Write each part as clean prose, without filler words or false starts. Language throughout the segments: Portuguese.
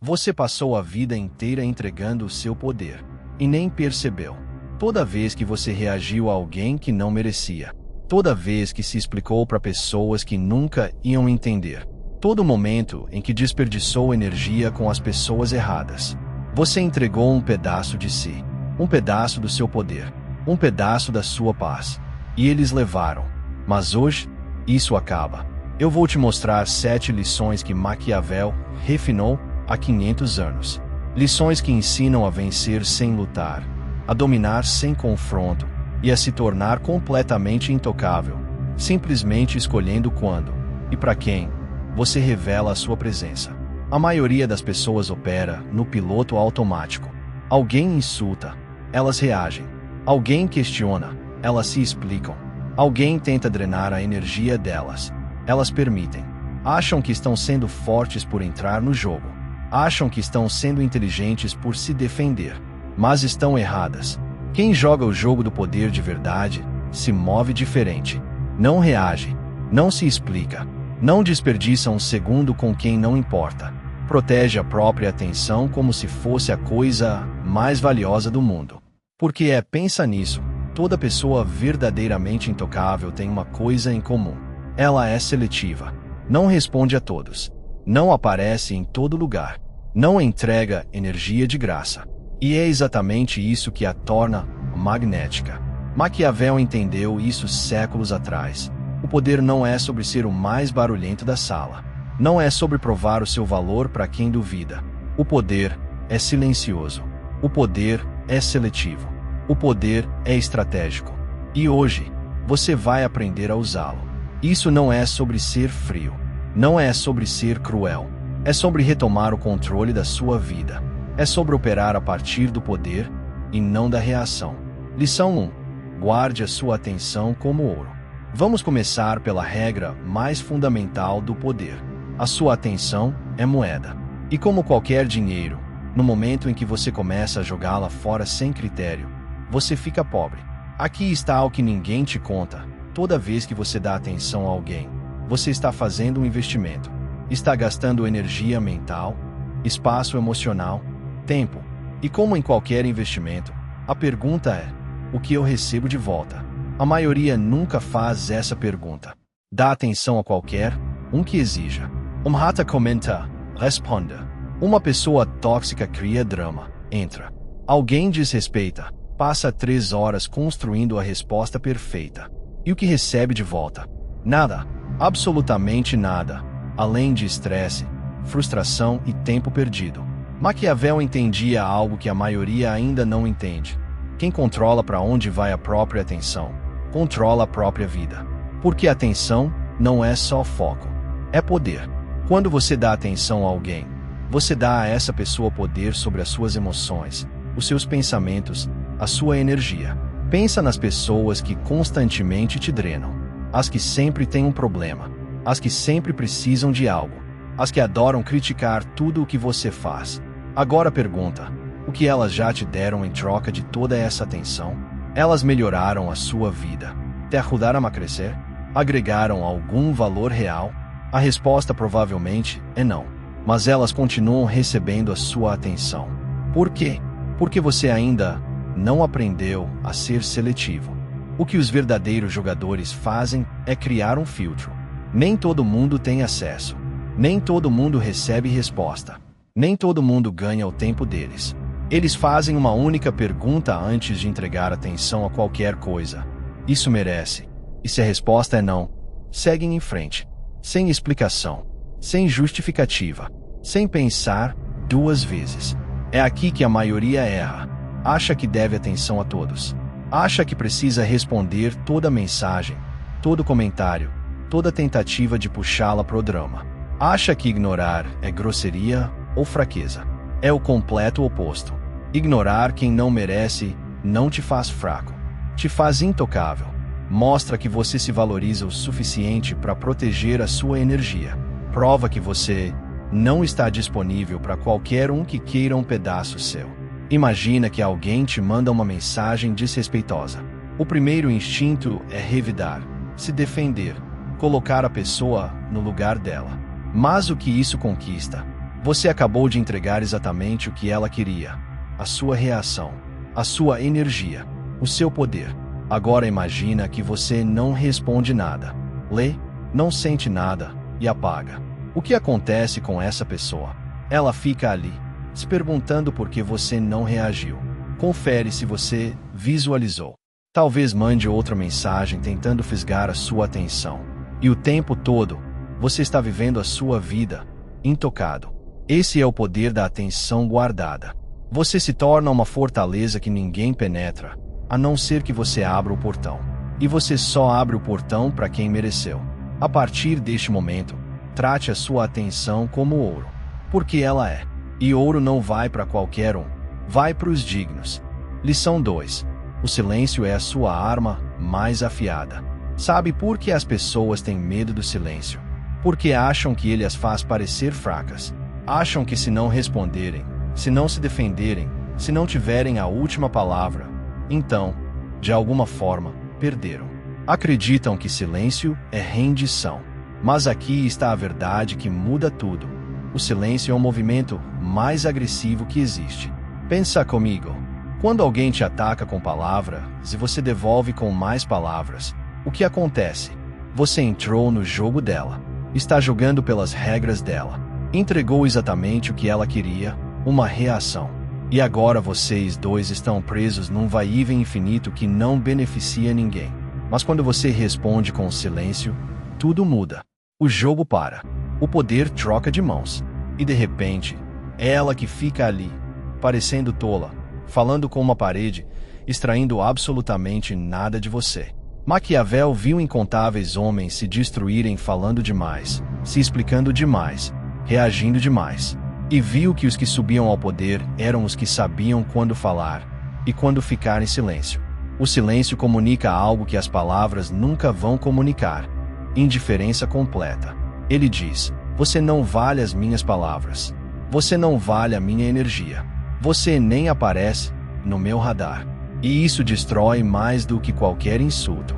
Você passou a vida inteira entregando o seu poder e nem percebeu. Toda vez que você reagiu a alguém que não merecia, toda vez que se explicou para pessoas que nunca iam entender, todo momento em que desperdiçou energia com as pessoas erradas, você entregou um pedaço de si, um pedaço do seu poder, um pedaço da sua paz. E eles levaram. Mas hoje, isso acaba. Eu vou te mostrar 7 lições que Maquiavel refinou há 500 anos. Lições que ensinam a vencer sem lutar, a dominar sem confronto e a se tornar completamente intocável, simplesmente escolhendo quando e para quem você revela a sua presença. A maioria das pessoas opera no piloto automático. Alguém insulta, elas reagem. Alguém questiona, elas se explicam. Alguém tenta drenar a energia delas, elas permitem. Acham que estão sendo fortes por entrar no jogo. Acham que estão sendo inteligentes por se defender. Mas estão erradas. Quem joga o jogo do poder de verdade se move diferente. Não reage, não se explica, não desperdiça um segundo com quem não importa. Protege a própria atenção como se fosse a coisa mais valiosa do mundo. Porque pensa nisso, toda pessoa verdadeiramente intocável tem uma coisa em comum. Ela é seletiva. Não responde a todos. Não aparece em todo lugar. Não entrega energia de graça. E é exatamente isso que a torna magnética. Maquiavel entendeu isso séculos atrás. O poder não é sobre ser o mais barulhento da sala. Não é sobre provar o seu valor para quem duvida. O poder é silencioso. O poder é seletivo. O poder é estratégico. E hoje, você vai aprender a usá-lo. Isso não é sobre ser frio. Não é sobre ser cruel. É sobre retomar o controle da sua vida. É sobre operar a partir do poder e não da reação. Lição 1. Guarde a sua atenção como ouro. Vamos começar pela regra mais fundamental do poder. A sua atenção é moeda. E como qualquer dinheiro, no momento em que você começa a jogá-la fora sem critério, você fica pobre. Aqui está o que ninguém te conta. Toda vez que você dá atenção a alguém, você está fazendo um investimento. Está gastando energia mental, espaço emocional, tempo. E como em qualquer investimento, a pergunta é: o que eu recebo de volta? A maioria nunca faz essa pergunta. Dá atenção a qualquer um que exija. Rata comenta, responda. Uma pessoa tóxica cria drama, entra. Alguém desrespeita, passa 3 horas construindo a resposta perfeita. E o que recebe de volta? Nada, absolutamente nada, além de estresse, frustração e tempo perdido. Maquiavel entendia algo que a maioria ainda não entende. Quem controla para onde vai a própria atenção, controla a própria vida. Porque a atenção não é só foco, é poder. Quando você dá atenção a alguém, você dá a essa pessoa poder sobre as suas emoções, os seus pensamentos, a sua energia. Pensa nas pessoas que constantemente te drenam, as que sempre têm um problema, as que sempre precisam de algo, as que adoram criticar tudo o que você faz. Agora pergunta, o que elas já te deram em troca de toda essa atenção? Elas melhoraram a sua vida? Te ajudaram a crescer? Agregaram algum valor real? A resposta provavelmente é não. Mas elas continuam recebendo a sua atenção. Por quê? Porque você ainda não aprendeu a ser seletivo. O que os verdadeiros jogadores fazem é criar um filtro. Nem todo mundo tem acesso. Nem todo mundo recebe resposta. Nem todo mundo ganha o tempo deles. Eles fazem uma única pergunta antes de entregar atenção a qualquer coisa. Isso merece. E se a resposta é não, seguem em frente. Sem explicação. Sem justificativa. Sem pensar 2 vezes. É aqui que a maioria erra. Acha que deve atenção a todos. Acha que precisa responder toda mensagem, todo comentário, toda tentativa de puxá-la pro drama. Acha que ignorar é grosseria ou fraqueza. É o completo oposto. Ignorar quem não merece não te faz fraco. Te faz intocável. Mostra que você se valoriza o suficiente para proteger a sua energia. Prova que você não está disponível para qualquer um que queira um pedaço seu. Imagina que alguém te manda uma mensagem desrespeitosa. O primeiro instinto é revidar, se defender, colocar a pessoa no lugar dela. Mas o que isso conquista? Você acabou de entregar exatamente o que ela queria. A sua reação, a sua energia, o seu poder. Agora imagina que você não responde nada, lê, não sente nada e apaga. O que acontece com essa pessoa? Ela fica ali, se perguntando por que você não reagiu. Confere se você visualizou. Talvez mande outra mensagem tentando fisgar a sua atenção. E o tempo todo, você está vivendo a sua vida, intocado. Esse é o poder da atenção guardada. Você se torna uma fortaleza que ninguém penetra, a não ser que você abra o portão. E você só abre o portão para quem mereceu. A partir deste momento, trate a sua atenção como ouro. Porque ela é. E ouro não vai para qualquer um. Vai para os dignos. Lição 2. O silêncio é a sua arma mais afiada. Sabe por que as pessoas têm medo do silêncio? Porque acham que ele as faz parecer fracas. Acham que se não responderem, se não se defenderem, se não tiverem a última palavra, então, de alguma forma, perderam. Acreditam que silêncio é rendição. Mas aqui está a verdade que muda tudo. O silêncio é o movimento mais agressivo que existe. Pensa comigo. Quando alguém te ataca com palavras e você devolve com mais palavras, o que acontece? Você entrou no jogo dela. Está jogando pelas regras dela. Entregou exatamente o que ela queria, uma reação. E agora vocês dois estão presos num vai-e-vem infinito que não beneficia ninguém. Mas quando você responde com silêncio, tudo muda. O jogo para. O poder troca de mãos. E de repente, é ela que fica ali, parecendo tola, falando com uma parede, extraindo absolutamente nada de você. Maquiavel viu incontáveis homens se destruírem falando demais, se explicando demais, reagindo demais. E viu que os que subiam ao poder eram os que sabiam quando falar e quando ficar em silêncio. O silêncio comunica algo que as palavras nunca vão comunicar. Indiferença completa. Ele diz: você não vale as minhas palavras. Você não vale a minha energia. Você nem aparece no meu radar. E isso destrói mais do que qualquer insulto.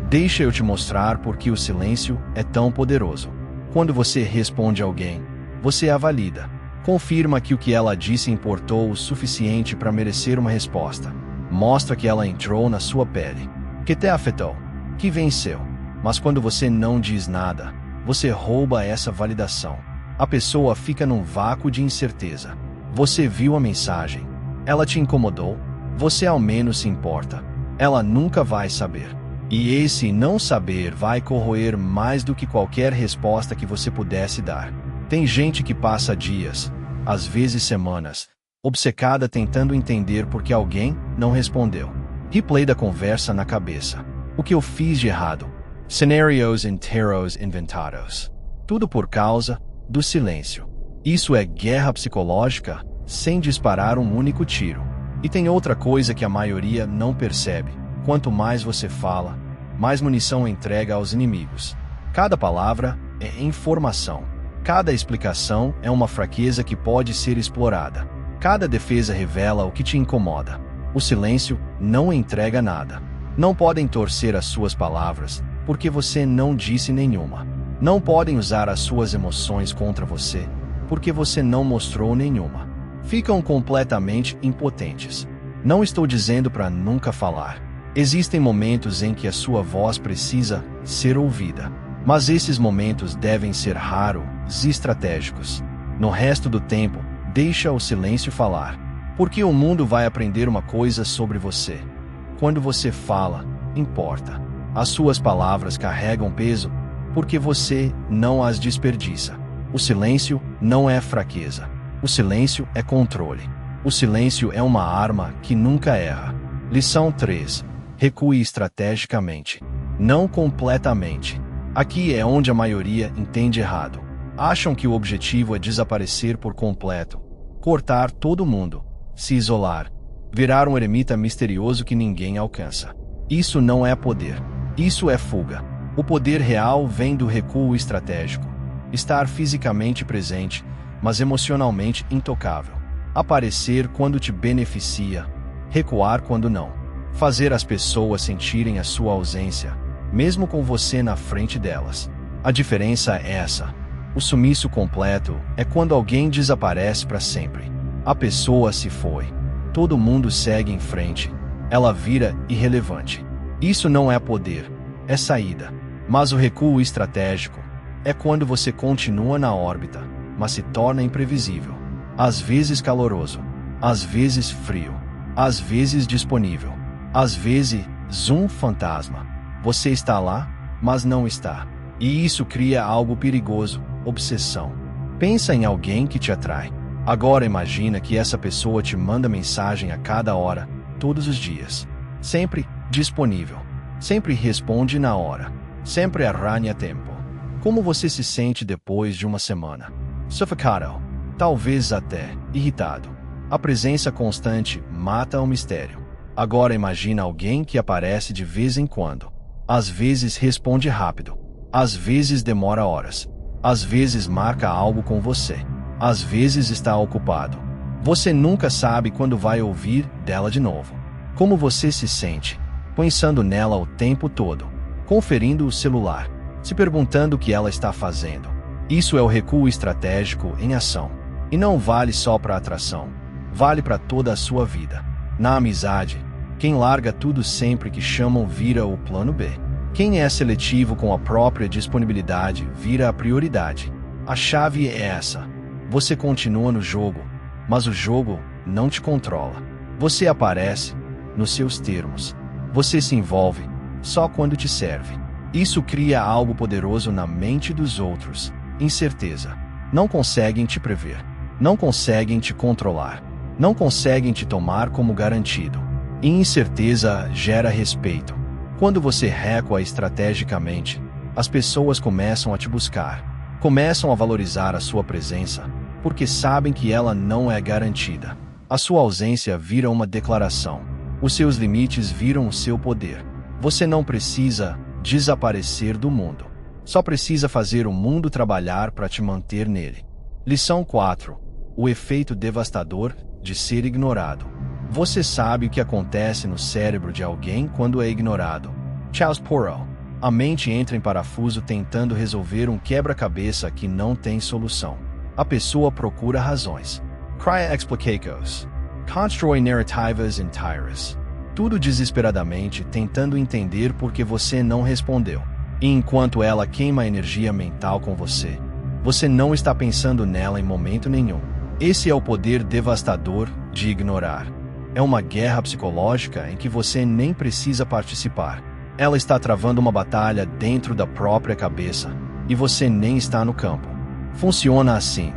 Deixa eu te mostrar por que o silêncio é tão poderoso. Quando você responde a alguém, você a valida. Confirma que o que ela disse importou o suficiente para merecer uma resposta. Mostra que ela entrou na sua pele, que te afetou, que venceu. Mas quando você não diz nada, você rouba essa validação. A pessoa fica num vácuo de incerteza. Você viu a mensagem. Ela te incomodou. Você ao menos se importa. Ela nunca vai saber. E esse não saber vai corroer mais do que qualquer resposta que você pudesse dar. Tem gente que passa dias, às vezes semanas, obcecada tentando entender por que alguém não respondeu. Replay da conversa na cabeça. O que eu fiz de errado? Cenários inteiros inventados. Tudo por causa do silêncio. Isso é guerra psicológica, sem disparar um único tiro. E tem outra coisa que a maioria não percebe. Quanto mais você fala, mais munição entrega aos inimigos. Cada palavra é informação. Cada explicação é uma fraqueza que pode ser explorada. Cada defesa revela o que te incomoda. O silêncio não entrega nada. Não podem torcer as suas palavras, porque você não disse nenhuma. Não podem usar as suas emoções contra você, porque você não mostrou nenhuma. Ficam completamente impotentes. Não estou dizendo para nunca falar. Existem momentos em que a sua voz precisa ser ouvida. Mas esses momentos devem ser raros e estratégicos. No resto do tempo, deixa o silêncio falar. Porque o mundo vai aprender uma coisa sobre você. Quando você fala, importa. As suas palavras carregam peso, porque você não as desperdiça. O silêncio não é fraqueza. O silêncio é controle. O silêncio é uma arma que nunca erra. Lição 3. Recue estrategicamente. Não completamente. Aqui é onde a maioria entende errado. Acham que o objetivo é desaparecer por completo, cortar todo mundo, se isolar, virar um eremita misterioso que ninguém alcança. Isso não é poder. Isso é fuga. O poder real vem do recuo estratégico. Estar fisicamente presente, mas emocionalmente intocável. Aparecer quando te beneficia, recuar quando não. Fazer as pessoas sentirem a sua ausência, mesmo com você na frente delas. A diferença é essa. O sumiço completo é quando alguém desaparece para sempre. A pessoa se foi. Todo mundo segue em frente. Ela vira irrelevante. Isso não é poder, é saída. Mas o recuo estratégico é quando você continua na órbita, mas se torna imprevisível. Às vezes caloroso, às vezes frio, às vezes disponível, às vezes um fantasma. Você está lá, mas não está. E isso cria algo perigoso, obsessão. Pensa em alguém que te atrai. Agora imagina que essa pessoa te manda mensagem a cada hora, todos os dias. Sempre disponível. Sempre responde na hora. Sempre arranha tempo. Como você se sente depois de uma semana? Sufocado. Talvez até irritado. A presença constante mata o mistério. Agora imagina alguém que aparece de vez em quando. Às vezes responde rápido. Às vezes demora horas. Às vezes marca algo com você. Às vezes está ocupado. Você nunca sabe quando vai ouvir dela de novo. Como você se sente? Pensando nela o tempo todo. Conferindo o celular. Se perguntando o que ela está fazendo. Isso é o recuo estratégico em ação. E não vale só para atração. Vale para toda a sua vida. Na amizade, quem larga tudo sempre que chamam vira o plano B. Quem é seletivo com a própria disponibilidade vira a prioridade. A chave é essa. Você continua no jogo, mas o jogo não te controla. Você aparece nos seus termos. Você se envolve só quando te serve. Isso cria algo poderoso na mente dos outros. Incerteza. Não conseguem te prever. Não conseguem te controlar. Não conseguem te tomar como garantido. E incerteza gera respeito. Quando você recua estrategicamente, as pessoas começam a te buscar. Começam a valorizar a sua presença, porque sabem que ela não é garantida. A sua ausência vira uma declaração. Os seus limites viram o seu poder. Você não precisa desaparecer do mundo. Só precisa fazer o mundo trabalhar para te manter nele. Lição 4. O efeito devastador de ser ignorado. Você sabe o que acontece no cérebro de alguém quando é ignorado. Charles Porrow. A mente entra em parafuso tentando resolver um quebra-cabeça que não tem solução. A pessoa procura razões. Cria explications. Constrói narrativas inteiras. Tudo desesperadamente tentando entender por que você não respondeu. E enquanto ela queima a energia mental com você, você não está pensando nela em momento nenhum. Esse é o poder devastador de ignorar. É uma guerra psicológica em que você nem precisa participar. Ela está travando uma batalha dentro da própria cabeça, e você nem está no campo. Funciona assim.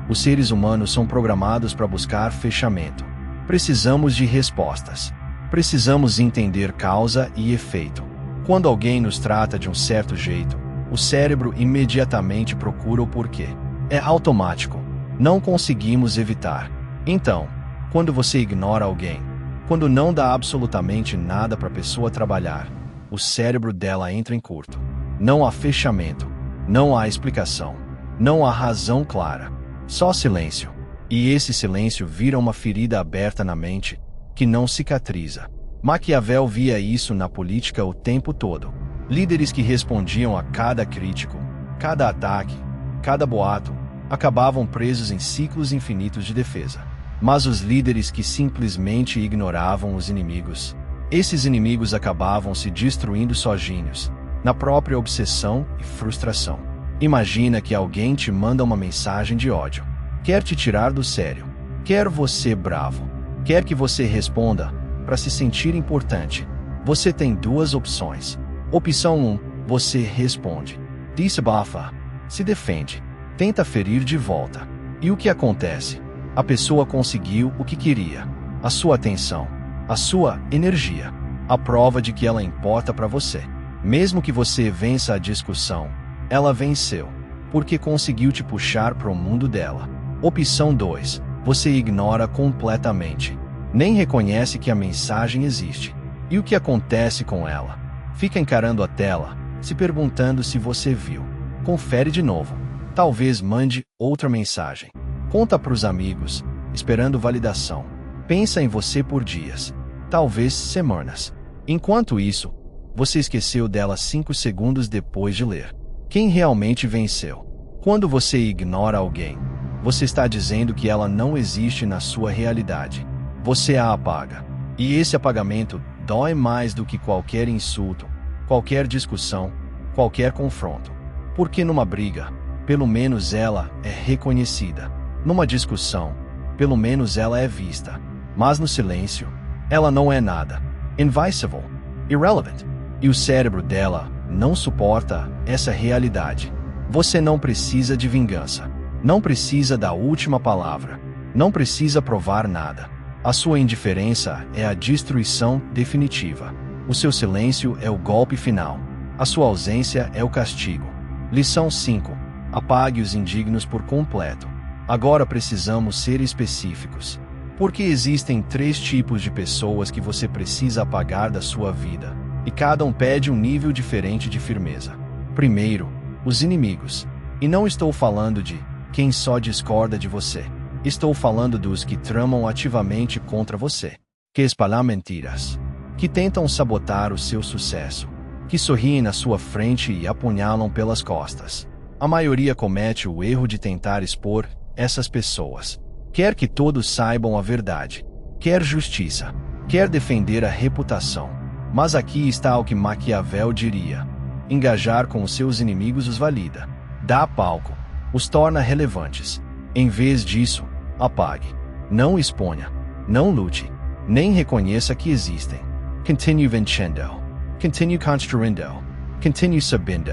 Os seres humanos são programados para buscar fechamento. Precisamos de respostas. Precisamos entender causa e efeito. Quando alguém nos trata de um certo jeito, o cérebro imediatamente procura o porquê. É automático. Não conseguimos evitar. Então, quando você ignora alguém, quando não dá absolutamente nada para a pessoa trabalhar, o cérebro dela entra em curto. Não há fechamento. Não há explicação. Não há razão clara. Só silêncio. E esse silêncio vira uma ferida aberta na mente, que não cicatriza. Maquiavel via isso na política o tempo todo. Líderes que respondiam a cada crítico, cada ataque, cada boato, acabavam presos em ciclos infinitos de defesa. Mas os líderes que simplesmente ignoravam os inimigos, esses inimigos acabavam se destruindo sozinhos, na própria obsessão e frustração. Imagina que alguém te manda uma mensagem de ódio. Quer te tirar do sério. Quer você bravo. Quer que você responda, para se sentir importante. Você tem duas opções. Opção 1, você responde. Desabafa. Se defende. Tenta ferir de volta. E o que acontece? A pessoa conseguiu o que queria. A sua atenção. A sua energia. A prova de que ela importa para você. Mesmo que você vença a discussão, ela venceu, porque conseguiu te puxar para o mundo dela. Opção 2. Você ignora completamente. Nem reconhece que a mensagem existe. E o que acontece com ela? Fica encarando a tela, se perguntando se você viu. Confere de novo. Talvez mande outra mensagem. Conta para os amigos, esperando validação. Pensa em você por dias, talvez semanas. Enquanto isso, você esqueceu dela 5 segundos depois de ler. Quem realmente venceu? Quando você ignora alguém, você está dizendo que ela não existe na sua realidade. Você a apaga. E esse apagamento dói mais do que qualquer insulto, qualquer discussão, qualquer confronto. Porque numa briga, pelo menos ela é reconhecida. Numa discussão, pelo menos ela é vista. Mas no silêncio, ela não é nada. Invisible. Irrelevant. E o cérebro dela não suporta essa realidade. Você não precisa de vingança. Não precisa da última palavra. Não precisa provar nada. A sua indiferença é a destruição definitiva. O seu silêncio é o golpe final. A sua ausência é o castigo. Lição 5. Apague os indignos por completo. Agora precisamos ser específicos. Porque existem 3 tipos de pessoas que você precisa apagar da sua vida. E cada um pede um nível diferente de firmeza. Primeiro, os inimigos. E não estou falando de quem só discorda de você. Estou falando dos que tramam ativamente contra você. Que espalham mentiras. Que tentam sabotar o seu sucesso. Que sorriem na sua frente e apunhalam pelas costas. A maioria comete o erro de tentar expor essas pessoas. Quer que todos saibam a verdade. Quer justiça. Quer defender a reputação. Mas aqui está o que Maquiavel diria. Engajar com os seus inimigos os valida. Dá palco. Os torna relevantes. Em vez disso, apague. Não exponha. Não lute. Nem reconheça que existem. Continue vencendo. Continue construindo. Continue subindo.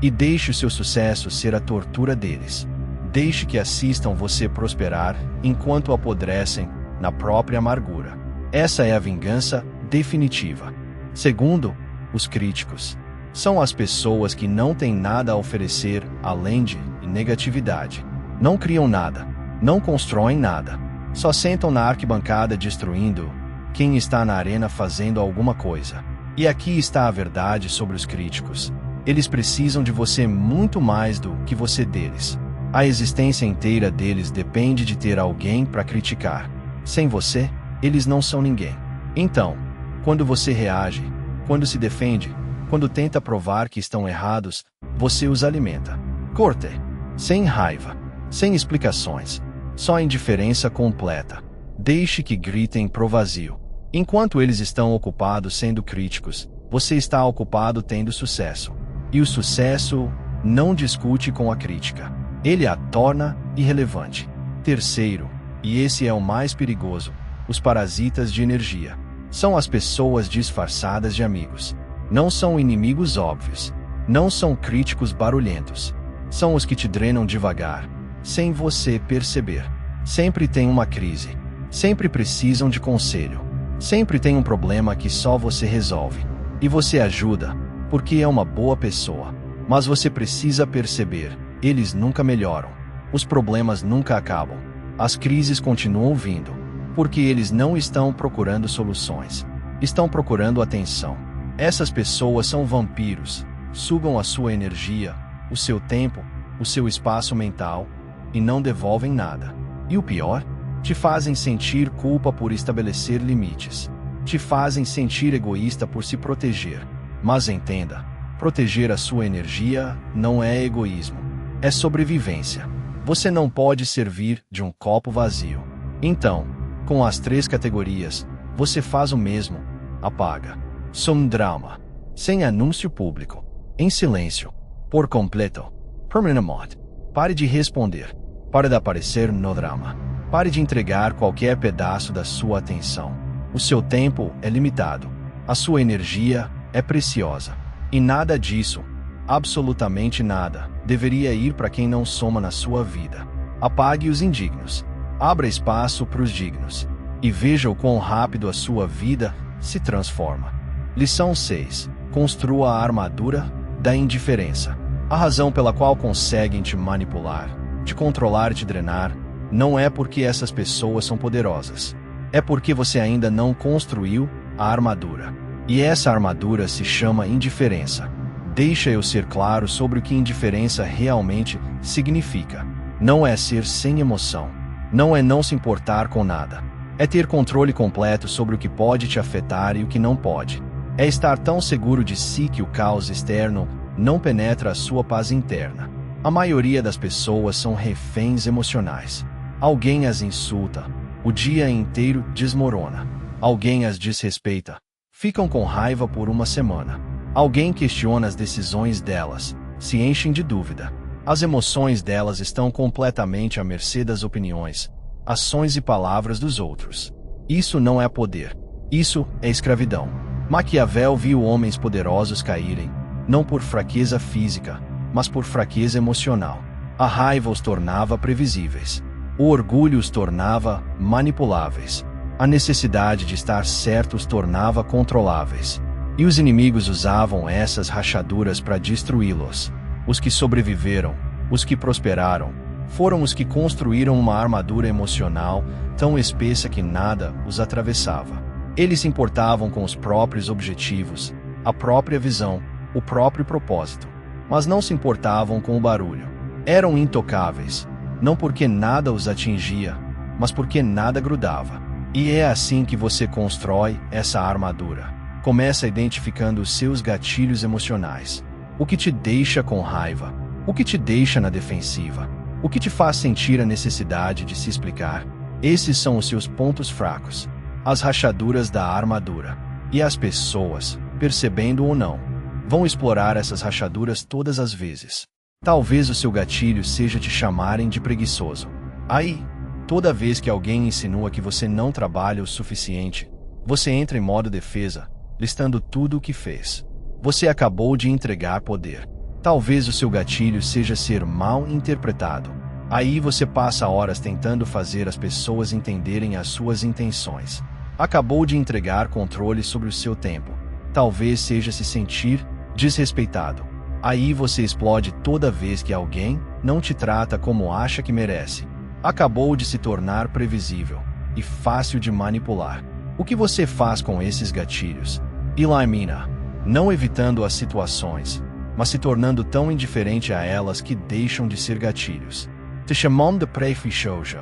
E deixe o seu sucesso ser a tortura deles. Deixe que assistam você prosperar enquanto apodrecem na própria amargura. Essa é a vingança definitiva. Segundo, os críticos. São as pessoas que não têm nada a oferecer além de negatividade. Não criam nada. Não constroem nada. Só sentam na arquibancada destruindo quem está na arena fazendo alguma coisa. E aqui está a verdade sobre os críticos. Eles precisam de você muito mais do que você deles. A existência inteira deles depende de ter alguém para criticar. Sem você, eles não são ninguém. Então, quando você reage, quando se defende, quando tenta provar que estão errados, você os alimenta. Corte. Sem raiva. Sem explicações. Só indiferença completa. Deixe que gritem pro vazio. Enquanto eles estão ocupados sendo críticos, você está ocupado tendo sucesso. E o sucesso não discute com a crítica. Ele a torna irrelevante. Terceiro, e esse é o mais perigoso, os parasitas de energia. São as pessoas disfarçadas de amigos. Não são inimigos óbvios. Não são críticos barulhentos. São os que te drenam devagar, sem você perceber. Sempre tem uma crise. Sempre precisam de conselho. Sempre tem um problema que só você resolve. E você ajuda, porque é uma boa pessoa. Mas você precisa perceber. Eles nunca melhoram. Os problemas nunca acabam. As crises continuam vindo. Porque eles não estão procurando soluções. Estão procurando atenção. Essas pessoas são vampiros. Sugam a sua energia, o seu tempo, o seu espaço mental e não devolvem nada. E o pior? Te fazem sentir culpa por estabelecer limites. Te fazem sentir egoísta por se proteger. Mas entenda, proteger a sua energia não é egoísmo. É sobrevivência. Você não pode servir de um copo vazio. Então, com as 3 categorias, você faz o mesmo. Apaga. Some drama. Sem anúncio público. Em silêncio. Por completo. Permanent. Pare de responder. Pare de aparecer no drama. Pare de entregar qualquer pedaço da sua atenção. O seu tempo é limitado. A sua energia é preciosa. E nada disso, absolutamente nada, deveria ir para quem não soma na sua vida. Apague os indignos. Abra espaço para os dignos. E veja o quão rápido a sua vida se transforma. Lição 6. Construa a armadura da indiferença. A razão pela qual conseguem te manipular, te controlar e te drenar, não é porque essas pessoas são poderosas. É porque você ainda não construiu a armadura. E essa armadura se chama indiferença. Deixa eu ser claro sobre o que indiferença realmente significa. Não é ser sem emoção. Não é não se importar com nada. É ter controle completo sobre o que pode te afetar e o que não pode. É estar tão seguro de si que o caos externo não penetra a sua paz interna. A maioria das pessoas são reféns emocionais. Alguém as insulta, o dia inteiro desmorona. Alguém as desrespeita, ficam com raiva por uma semana. Alguém questiona as decisões delas, se enchem de dúvida. As emoções delas estão completamente à mercê das opiniões, ações e palavras dos outros. Isso não é poder. Isso é escravidão. Maquiavel viu homens poderosos caírem, não por fraqueza física, mas por fraqueza emocional. A raiva os tornava previsíveis. O orgulho os tornava manipuláveis. A necessidade de estar certo os tornava controláveis. E os inimigos usavam essas rachaduras para destruí-los. Os que sobreviveram, os que prosperaram, foram os que construíram uma armadura emocional tão espessa que nada os atravessava. Eles se importavam com os próprios objetivos, a própria visão, o próprio propósito, mas não se importavam com o barulho. Eram intocáveis, não porque nada os atingia, mas porque nada grudava. E é assim que você constrói essa armadura. Começa identificando os seus gatilhos emocionais. O que te deixa com raiva? O que te deixa na defensiva? O que te faz sentir a necessidade de se explicar? Esses são os seus pontos fracos, as rachaduras da armadura. E as pessoas, percebendo ou não, vão explorar essas rachaduras todas as vezes. Talvez o seu gatilho seja te chamarem de preguiçoso. Aí, toda vez que alguém insinua que você não trabalha o suficiente, você entra em modo defesa, listando tudo o que fez. Você acabou de entregar poder. Talvez o seu gatilho seja ser mal interpretado. Aí você passa horas tentando fazer as pessoas entenderem as suas intenções. Acabou de entregar controle sobre o seu tempo. Talvez seja se sentir desrespeitado. Aí você explode toda vez que alguém não te trata como acha que merece. Acabou de se tornar previsível e fácil de manipular. O que você faz com esses gatilhos? Elimina, não evitando as situações, mas se tornando tão indiferente a elas que deixam de ser gatilhos. Te chamam de preguiçoso.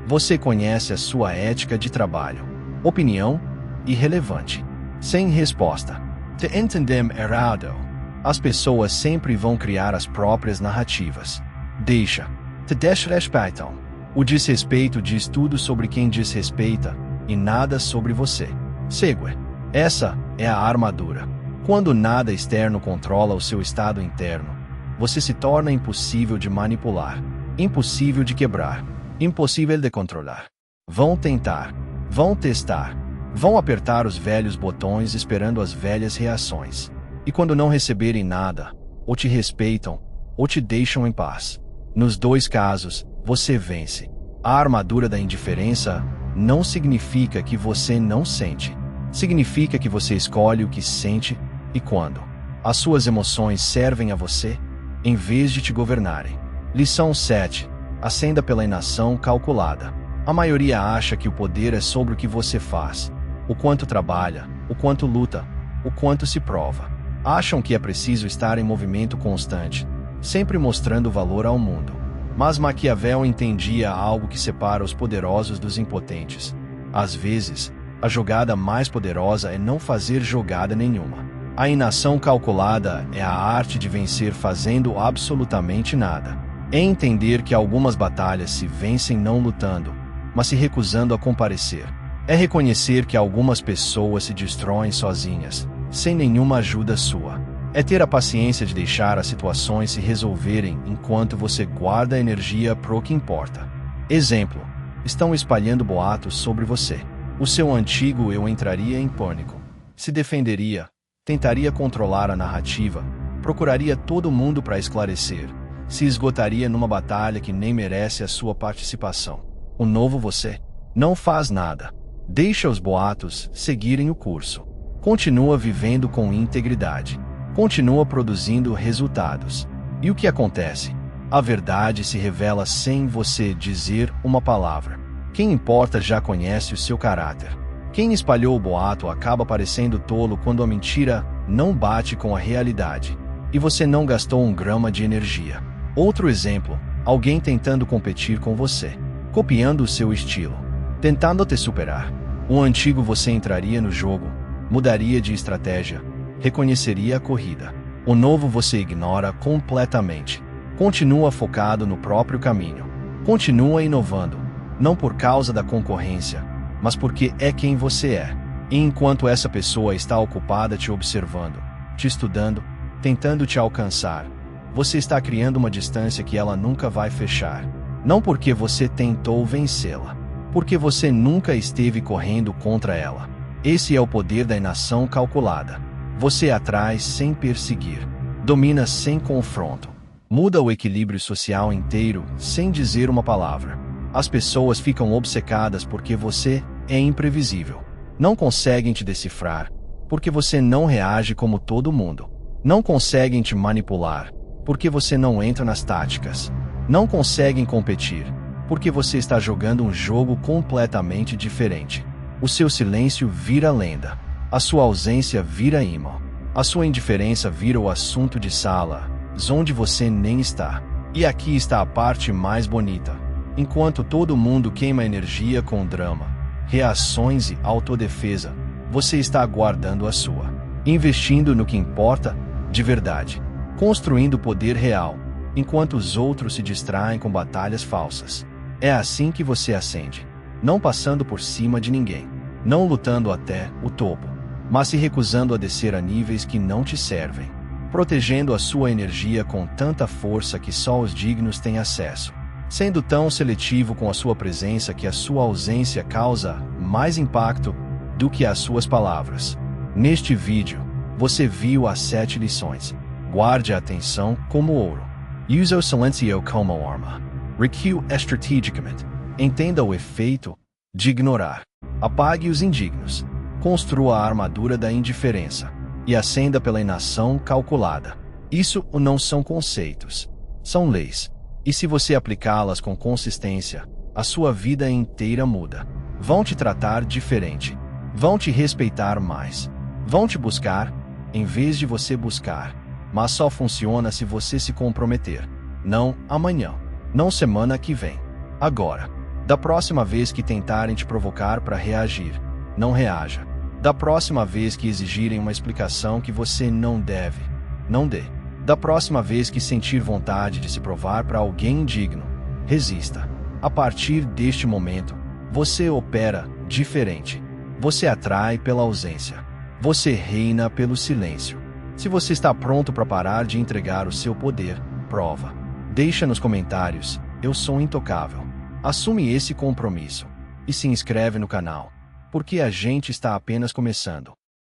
Você conhece a sua ética de trabalho. Opinião irrelevante. Sem resposta. Te entendem errado. As pessoas sempre vão criar as próprias narrativas. Te desrespeitam. O desrespeito diz tudo sobre quem desrespeita e nada sobre você. Segue. Essa é a armadura. Quando nada externo controla o seu estado interno, você se torna impossível de manipular, impossível de quebrar, impossível de controlar. Vão tentar, vão testar, vão apertar os velhos botões esperando as velhas reações. E quando não receberem nada, ou te respeitam, ou te deixam em paz. Nos dois casos, você vence. A armadura da indiferença não significa que você não sente. Significa que você escolhe o que sente e quando. As suas emoções servem a você, em vez de te governarem. Lição 7. Acenda pela inação calculada. A maioria acha que o poder é sobre o que você faz, o quanto trabalha, o quanto luta, o quanto se prova. Acham que é preciso estar em movimento constante, sempre mostrando valor ao mundo. Mas Maquiavel entendia algo que separa os poderosos dos impotentes. Às vezes, a jogada mais poderosa é não fazer jogada nenhuma. A inação calculada é a arte de vencer fazendo absolutamente nada. É entender que algumas batalhas se vencem não lutando, mas se recusando a comparecer. É reconhecer que algumas pessoas se destroem sozinhas, sem nenhuma ajuda sua. É ter a paciência de deixar as situações se resolverem enquanto você guarda a energia pro que importa. Exemplo: estão espalhando boatos sobre você. O seu antigo eu entraria em pânico. Se defenderia, tentaria controlar a narrativa, procuraria todo mundo para esclarecer, se esgotaria numa batalha que nem merece a sua participação. O novo você não faz nada. Deixa os boatos seguirem o curso. Continua vivendo com integridade. Continua produzindo resultados. E o que acontece? A verdade se revela sem você dizer uma palavra. Quem importa já conhece o seu caráter. Quem espalhou o boato acaba parecendo tolo quando a mentira não bate com a realidade. E você não gastou um grama de energia. Outro exemplo: alguém tentando competir com você, copiando o seu estilo, tentando te superar. O antigo você entraria no jogo, mudaria de estratégia, reconheceria a corrida. O novo você ignora completamente. Continua focado no próprio caminho. Continua inovando, não por causa da concorrência, mas porque é quem você é. E enquanto essa pessoa está ocupada te observando, te estudando, tentando te alcançar, você está criando uma distância que ela nunca vai fechar. Não porque você tentou vencê-la, porque você nunca esteve correndo contra ela. Esse é o poder da inação calculada. Você atrai sem perseguir, domina sem confronto, muda o equilíbrio social inteiro sem dizer uma palavra. As pessoas ficam obcecadas porque você é imprevisível. Não conseguem te decifrar, porque você não reage como todo mundo. Não conseguem te manipular, porque você não entra nas táticas. Não conseguem competir, porque você está jogando um jogo completamente diferente. O seu silêncio vira lenda. A sua ausência vira imã. A sua indiferença vira o assunto de sala, onde você nem está. E aqui está a parte mais bonita. Enquanto todo mundo queima energia com drama, reações e autodefesa, você está guardando a sua. Investindo no que importa de verdade. Construindo poder real, enquanto os outros se distraem com batalhas falsas. É assim que você ascende. Não passando por cima de ninguém. Não lutando até o topo, mas se recusando a descer a níveis que não te servem. Protegendo a sua energia com tanta força que só os dignos têm acesso. Sendo tão seletivo com a sua presença que a sua ausência causa mais impacto do que as suas palavras. Neste vídeo, você viu as 7 lições. Guarde a atenção como ouro. Use o silêncio como arma. Recue estrategicamente. Entenda o efeito de ignorar. Apague os indignos. Construa a armadura da indiferença. E ascenda pela inação calculada. Isso não são conceitos. São leis. E se você aplicá-las com consistência, a sua vida inteira muda. Vão te tratar diferente. Vão te respeitar mais. Vão te buscar, em vez de você buscar. Mas só funciona se você se comprometer. Não amanhã. Não semana que vem. Agora. Da próxima vez que tentarem te provocar para reagir, não reaja. Da próxima vez que exigirem uma explicação que você não deve, não dê. Da próxima vez que sentir vontade de se provar para alguém indigno, resista. A partir deste momento, você opera diferente. Você atrai pela ausência. Você reina pelo silêncio. Se você está pronto para parar de entregar o seu poder, prova. Deixa nos comentários, eu sou intocável. Assume esse compromisso. E se inscreve no canal, porque a gente está apenas começando.